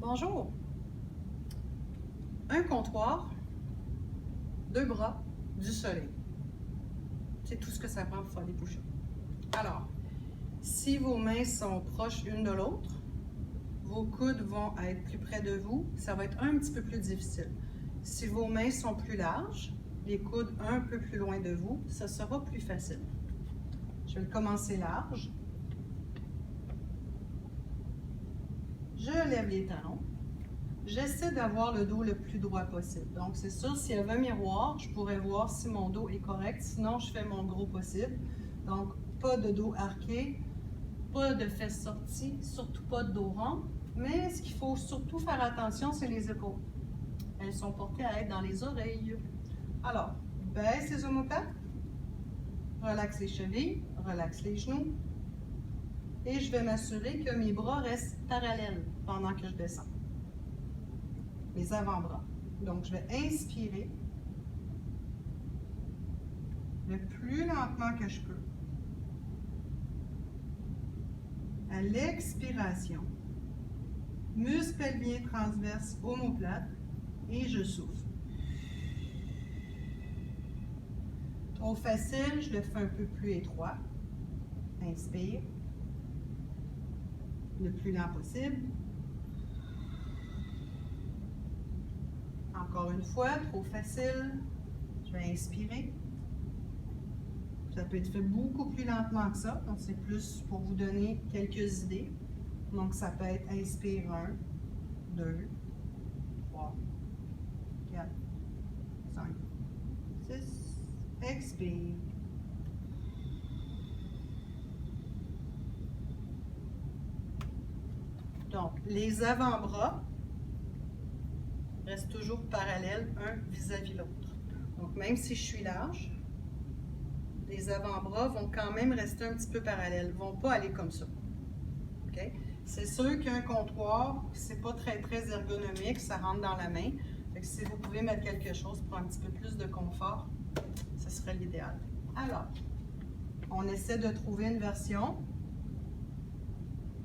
Bonjour. Un comptoir, deux bras, du soleil. C'est tout ce que ça prend pour faire des push-ups. Alors, si vos mains sont proches l'une de l'autre, vos coudes vont être plus près de vous, ça va être un petit peu plus difficile. Si vos mains sont plus larges, les coudes un peu plus loin de vous, ça sera plus facile. Je vais commencer large. Je lève les talons. J'essaie d'avoir le dos le plus droit possible. Donc, c'est sûr, s'il y avait un miroir, je pourrais voir si mon dos est correct. Sinon, je fais mon gros possible. Donc, pas de dos arqué, pas de fesses sorties, surtout pas de dos rond. Mais ce qu'il faut surtout faire attention, c'est les épaules. Elles sont portées à être dans les oreilles. Alors, baisse les omoplates, relaxe les chevilles, relaxe les genoux. Et je vais m'assurer que mes bras restent parallèles pendant que je descends. Mes avant-bras. Donc, je vais inspirer le plus lentement que je peux. À l'expiration, muscle pelvien transverse, omoplate, et je souffle. Trop facile, je le fais un peu plus étroit. Inspire. Le plus lent possible. Encore une fois, trop facile. Je vais inspirer. Ça peut être fait beaucoup plus lentement que ça. Donc, c'est plus pour vous donner quelques idées. Donc, ça peut être inspire 1, 2, 3, 4, 5, 6. Expire. Donc, les avant-bras restent toujours parallèles un vis-à-vis l'autre. Donc, même si je suis large, les avant-bras vont quand même rester un petit peu parallèles, ne vont pas aller comme ça. Okay? C'est sûr qu'un comptoir, c'est pas très ergonomique, ça rentre dans la main. Fait que si vous pouvez mettre quelque chose pour un petit peu plus de confort, ce serait l'idéal. Alors, on essaie de trouver une version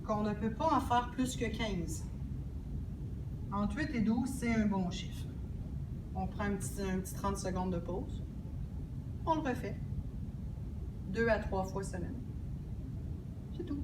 qu'on ne peut pas en faire plus que 15. Entre 8 et 12, c'est un bon chiffre. On prend un petit 30 secondes de pause. On le refait. 2 à 3 fois semaine. C'est tout.